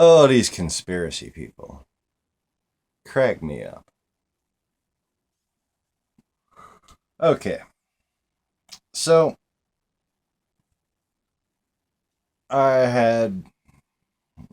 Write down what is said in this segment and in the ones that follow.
Oh, these conspiracy people. Crack me up. Okay, so I had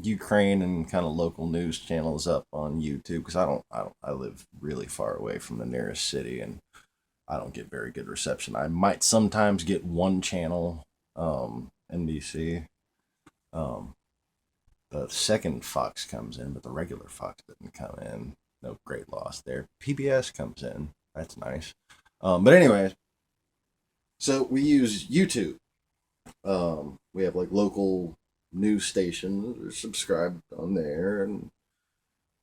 Ukraine and kind of local news channels up on YouTube because I live really far away from the nearest city and I don't get very good reception. I might sometimes get one channel, NBC. Um, the second Fox comes in, but the regular Fox didn't come in. No great loss there. PBS comes in. That's nice. But anyways, so we use YouTube. We have like local news stations subscribed on there, and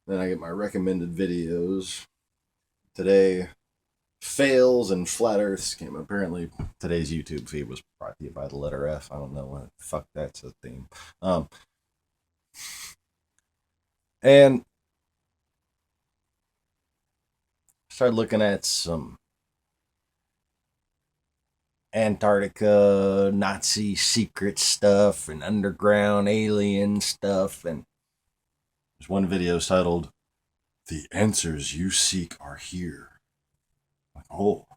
then I get my recommended videos. Today, fails and flat earths came. Apparently, today's YouTube feed was brought to you by the letter F. I don't know what the fuck that's a theme. Um, and started looking at some Antarctica Nazi secret stuff and underground alien stuff. And there's one video titled "The Answers You Seek Are Here." Like, oh,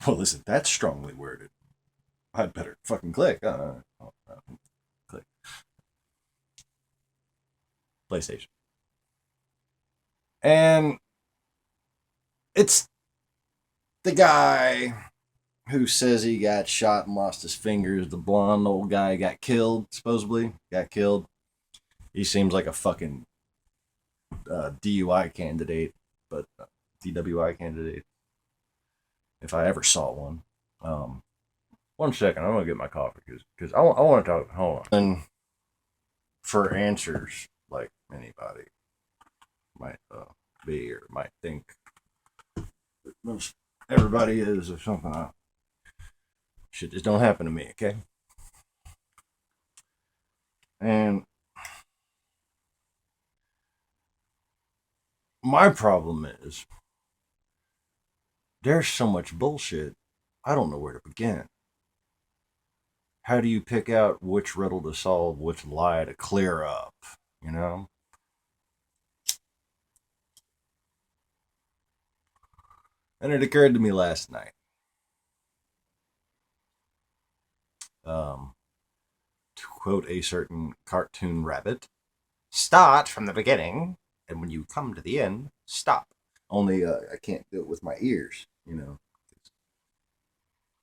well, isn't that strongly worded? I'd better fucking click. Click. PlayStation. And it's the guy who says he got shot and lost his fingers. The blonde old guy got killed, supposedly. Got killed. He seems like a fucking DUI candidate, but DWI candidate, if I ever saw one. One second, I'm gonna get my coffee because I want to talk. Hold on. And for answers, like anybody might be or might think, most everybody is or something. Shit just don't happen to me, okay? And my problem is there's so much bullshit. I don't know where to begin. How do you pick out which riddle to solve, which lie to clear up? You know? And it occurred to me last night. To quote a certain cartoon rabbit, start from the beginning, and when you come to the end, stop. Only I can't do it with my ears, you know.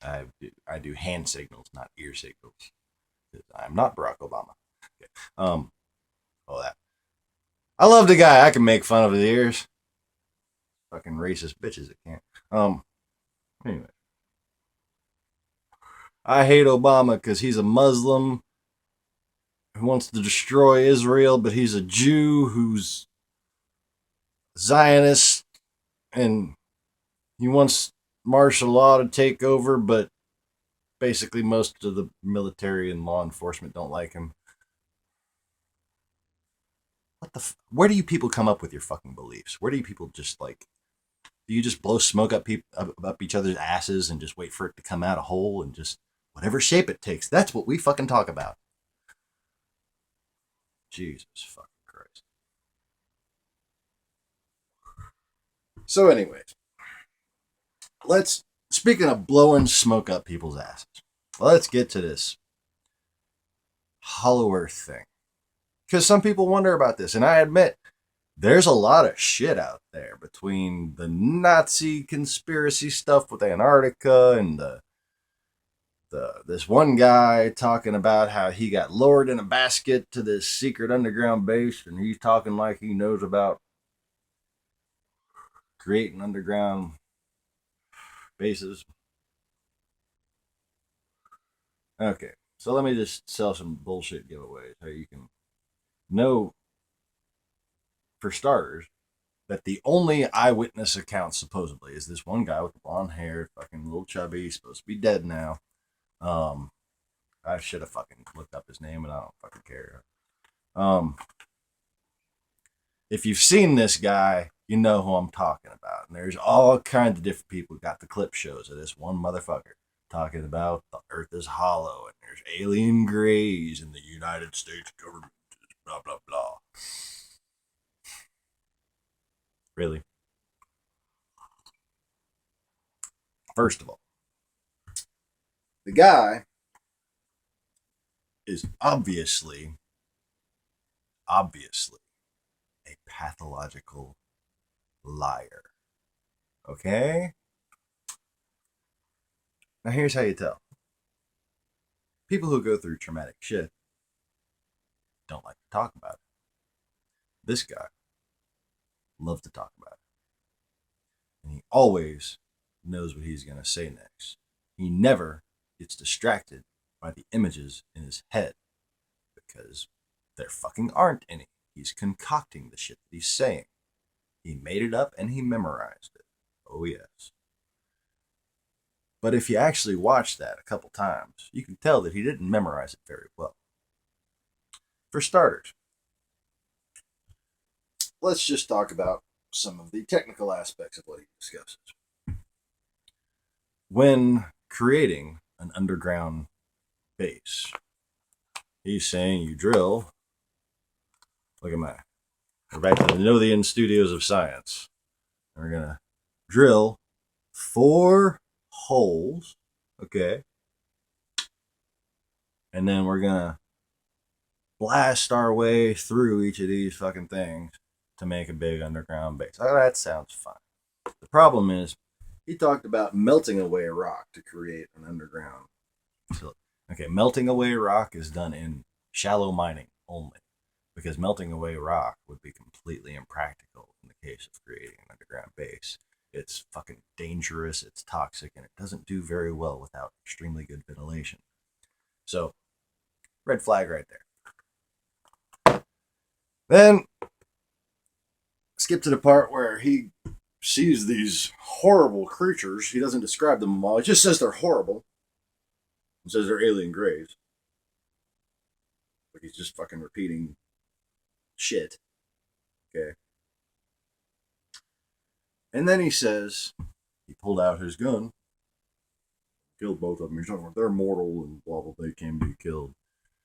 I do hand signals, not ear signals. I'm not Barack Obama. Okay. All that. I love the guy. I can make fun of his ears. Fucking racist bitches that can't. Anyway, I hate Obama because he's a Muslim who wants to destroy Israel, but he's a Jew who's Zionist and he wants martial law to take over, but basically most of the military and law enforcement don't like him. Where do you people come up with your fucking beliefs? Where do you people just like? Do you just blow smoke up each other's asses and just wait for it to come out a hole and just whatever shape it takes? That's what we fucking talk about. Jesus fucking Christ. So, anyways, speaking of blowing smoke up people's asses, let's get to this Hollow Earth thing. Because some people wonder about this, and I admit there's a lot of shit out there between the Nazi conspiracy stuff with Antarctica and this one guy talking about how he got lowered in a basket to this secret underground base, and he's talking like he knows about creating underground bases. Okay, so let me just sell some bullshit giveaways. How you can know, for starters, that the only eyewitness account supposedly is this one guy with the blonde hair, fucking little chubby, he's supposed to be dead now. Um, I should have fucking looked up his name, and I don't fucking care. Um, if you've seen this guy, you know who I'm talking about. And there's all kinds of different people who got the clip shows of this one motherfucker talking about the earth is hollow and there's alien grays and the United States government is blah, blah, blah. Really? First of all, the guy is obviously a pathological liar. Okay? Now, here's how you tell people who go through traumatic shit don't like to talk about it. This guy loves to talk about it. And he always knows what he's going to say next. He never gets distracted by the images in his head because there fucking aren't any. He's concocting the shit that he's saying. He made it up and he memorized it. Oh, yes. But if you actually watch that a couple times, you can tell that he didn't memorize it very well. For starters, let's just talk about some of the technical aspects of what he discusses. When creating an underground base, he's saying you drill. Look at my. We're back to the Nothian Studios of Science. We're going to drill 4 holes, okay? And then we're going to blast our way through each of these fucking things to make a big underground base. Oh, that sounds fine. The problem is, he talked about melting away a rock to create an underground facility. Okay, melting away rock is done in shallow mining only, because melting away rock would be completely impractical in the case of creating an underground base. It's fucking dangerous, it's toxic, and it doesn't do very well without extremely good ventilation. So, red flag right there. Then, skip to the part where he sees these horrible creatures. He doesn't describe them all. He just says they're horrible. He says they're alien greys. Like he's just fucking repeating shit. Okay. And then he says he pulled out his gun, killed both of them. He's talking about they're mortal and blah, blah, they can be killed.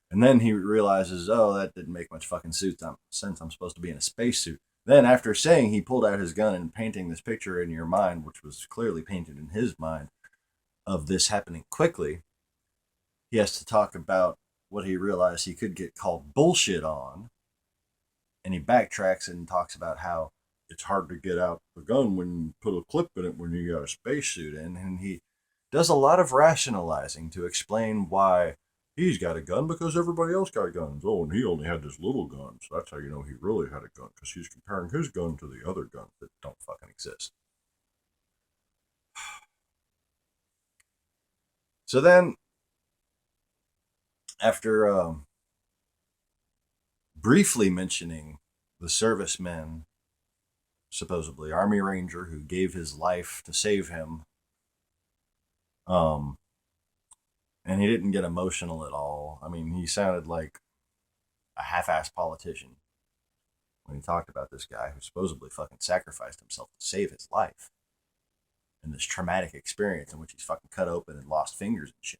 And then he realizes, oh, that didn't make much fucking sense. I'm supposed to be in a spacesuit. Then, after saying he pulled out his gun and painting this picture in your mind, which was clearly painted in his mind, of this happening quickly, he has to talk about what he realized he could get called bullshit on. And he backtracks and talks about how it's hard to get out the gun when you put a clip in it when you got a spacesuit in. And he does a lot of rationalizing to explain why he's got a gun because everybody else got guns. Oh, and he only had this little gun, so that's how you know he really had a gun, because he's comparing his gun to the other guns that don't fucking exist. So then, after briefly mentioning the serviceman, supposedly Army Ranger, who gave his life to save him, and he didn't get emotional at all. I mean, he sounded like a half-assed politician when he talked about this guy who supposedly fucking sacrificed himself to save his life in this traumatic experience in which he's fucking cut open and lost fingers and shit.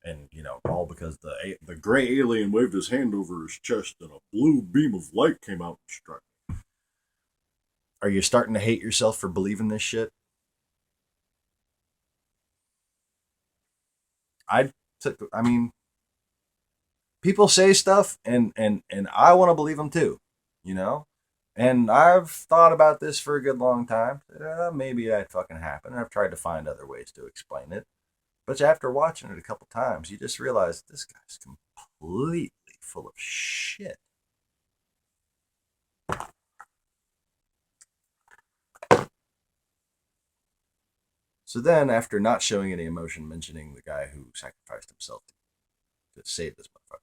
And, you know, all because the gray alien waved his hand over his chest and a blue beam of light came out and struck him. Are you starting to hate yourself for believing this shit? I mean, people say stuff, and I want to believe them too, you know. And I've thought about this for a good long time. Maybe that fucking happened. I've tried to find other ways to explain it, but after watching it a couple times, you just realize this guy's completely full of shit. So then, after not showing any emotion, mentioning the guy who sacrificed himself to save this motherfucker,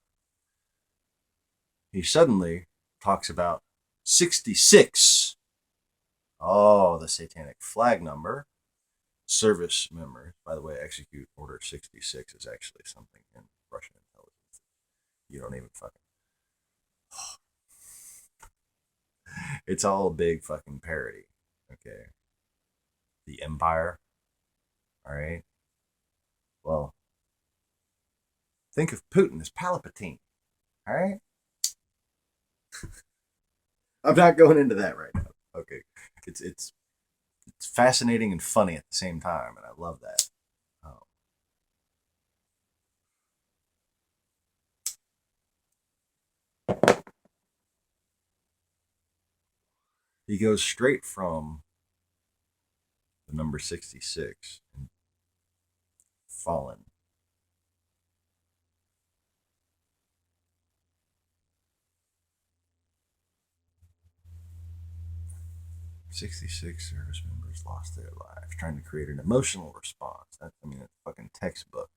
he suddenly talks about 66. Oh, the satanic flag number. Service members. By the way, execute order 66 is actually something in Russian intelligence. You don't even fucking. It's all a big fucking parody. Okay. The Empire. Alright. Well, think of Putin as Palpatine. Alright? I'm not going into that right now. Okay, it's fascinating and funny at the same time, and I love that. Um, he goes straight from the number 66 and fallen. 66 service members lost their lives trying to create an emotional response. I mean, it's fucking textbook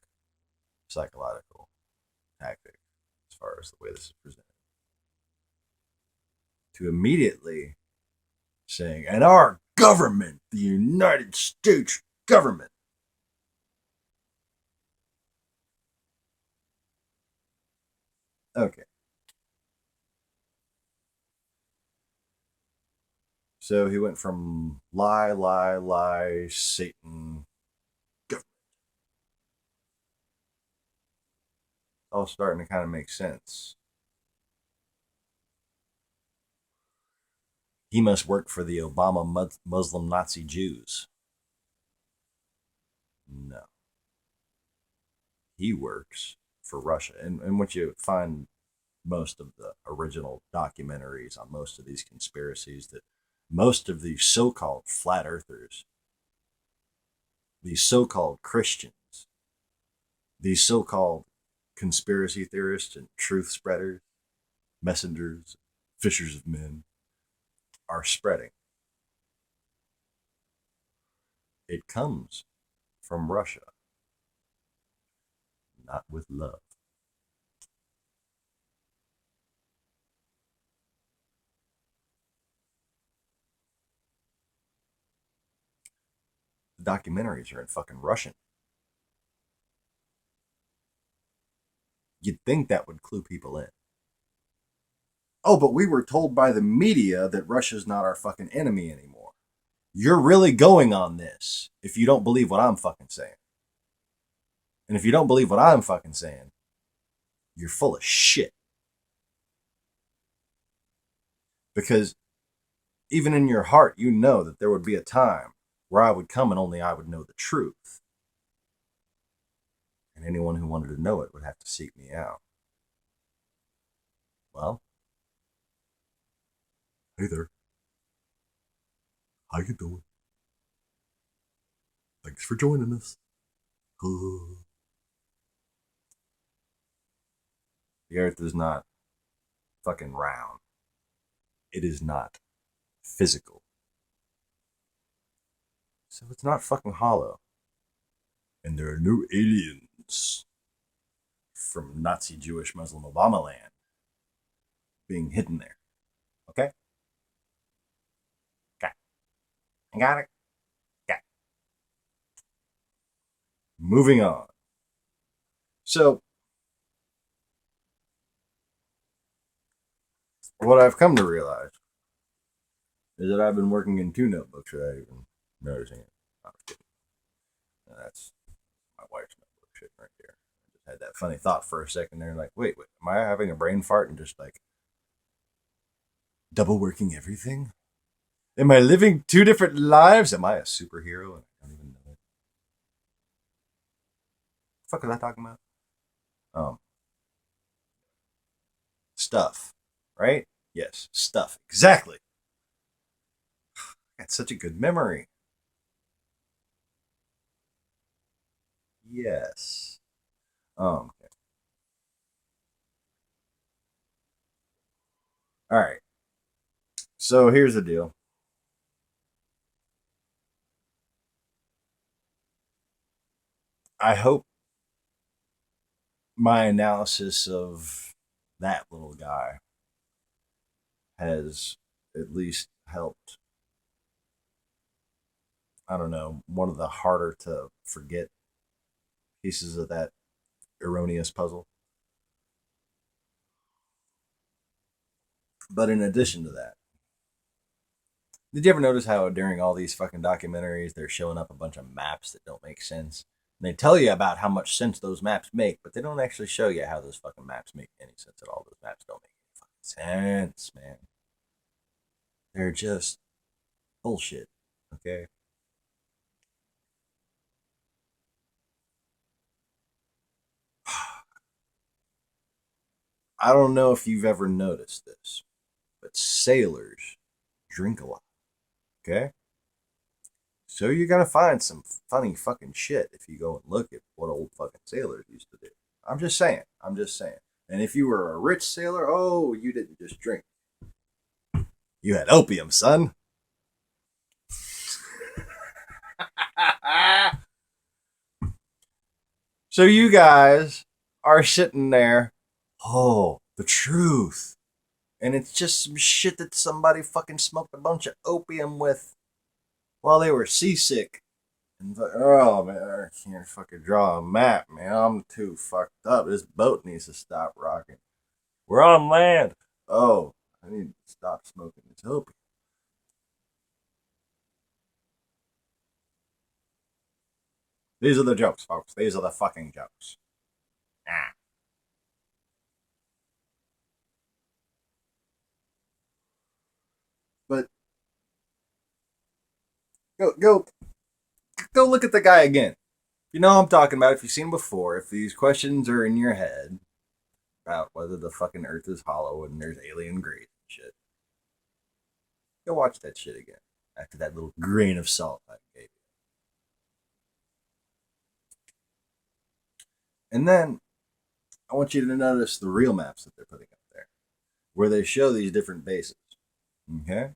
psychological tactic as far as the way this is presented. To immediately saying, and our government, the United States government. Okay. So he went from lie, lie, lie, Satan, government. All starting to kind of make sense. He must work for the Obama Muslim Nazi Jews. No. He works for Russia. And what you find most of the original documentaries on most of these conspiracies, that most of these so-called flat earthers, these so-called Christians, these so-called conspiracy theorists and truth spreaders, messengers, fishers of men, are spreading. It comes from Russia, not with love. The documentaries are in fucking Russian. You'd think that would clue people in. Oh, but we were told by the media that Russia's not our fucking enemy anymore. You're really going on this if you don't believe what I'm fucking saying. And if you don't believe what I'm fucking saying, you're full of shit. Because even in your heart, you know that there would be a time where I would come and only I would know the truth. And anyone who wanted to know it would have to seek me out. Well, hey there. How you doing? Thanks for joining us. The earth is not fucking round. It is not physical. So it's not fucking hollow. And there are no aliens from Nazi Jewish Muslim Obama land being hidden there. Okay? Okay. I got it. Okay. Moving on. So, what I've come to realize is that I've been working in two notebooks without even noticing it. I was kidding. That's my wife's notebook shit right there. I just had that funny thought for a second there, like, wait, am I having a brain fart and just like double working everything? Am I living two different lives? Am I a superhero and I don't even know it? The fuck was I talking about? Um, stuff, right? Yes, stuff. Exactly. That's such a good memory. Yes. Okay. All right. So here's the deal. I hope my analysis of that little guy has at least helped, I don't know, one of the harder to forget pieces of that erroneous puzzle. But in addition to that, did you ever notice how during all these fucking documentaries they're showing up a bunch of maps that don't make sense? And they tell you about how much sense those maps make, but they don't actually show you how those fucking maps make any sense at all. Those maps don't make any Sense, man. They're just bullshit. Okay. I don't know if you've ever noticed this, but sailors drink a lot. Okay. So you're gonna find some funny fucking shit if you go and look at what old fucking sailors used to do. I'm just saying. I'm just saying. And if you were a rich sailor, oh, you didn't just drink. You had opium, son. So you guys are sitting there, oh, the truth. And it's just some shit that somebody fucking smoked a bunch of opium with while they were seasick. And oh man, I can't fucking draw a map, man. I'm too fucked up. This boat needs to stop rocking. We're on land. Oh, I need to stop smoking this opium. These are the jokes, folks. These are the fucking jokes. Ah. But go go look at the guy again. You know what I'm talking about. If you've seen him before, if these questions are in your head about whether the fucking earth is hollow and there's alien grays and shit, go watch that shit again. After that little grain of salt I gave you. And then I want you to notice the real maps that they're putting up there, where they show these different bases. Okay?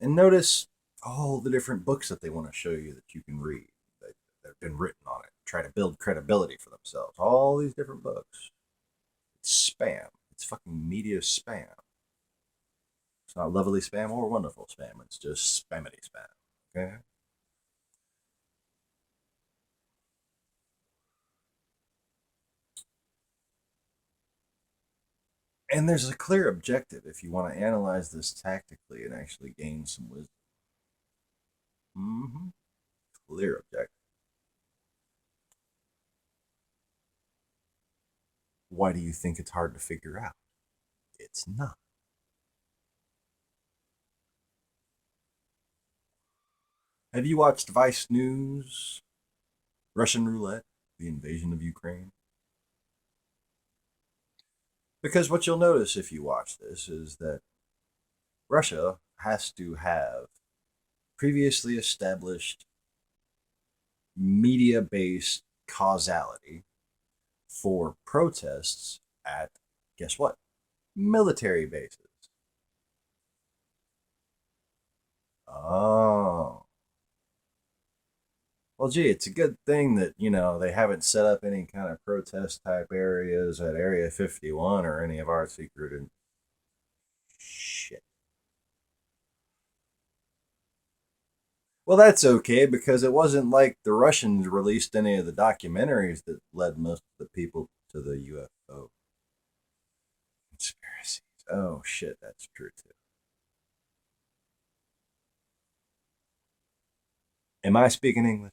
And notice all the different books that they want to show you that you can read that have been written on it. Try to build credibility for themselves. All these different books. It's spam. It's fucking media spam. It's not lovely spam or wonderful spam. It's just spammity spam. Okay? And there's a clear objective if you want to analyze this tactically and actually gain some wisdom. Mm-hmm. Clear objective. Why do you think it's hard to figure out? It's not. Have you watched Vice News? Russian roulette? The invasion of Ukraine? Because what you'll notice if you watch this is that Russia has to have previously established media based causality for protests at, guess what? Military bases. Oh. Well, gee, it's a good thing that, they haven't set up any kind of protest type areas at Area 51 or any of our secret and shit. Well, that's okay because it wasn't like the Russians released any of the documentaries that led most of the people to the UFO conspiracies. Oh, shit, that's true too. Am I speaking English?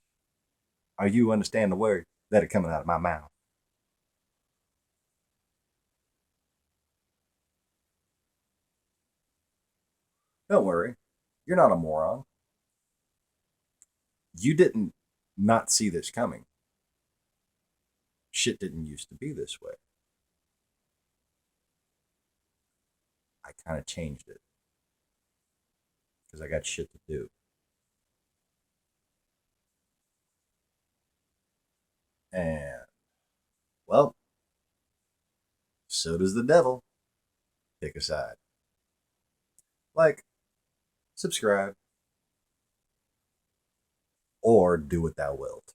Are you understand the words that are coming out of my mouth? Don't worry. You're not a moron. You didn't not see this coming. Shit didn't used to be this way. I kind of changed it because I got shit to do. And, well, so does the devil. Pick a side. Like, subscribe, or do what thou wilt.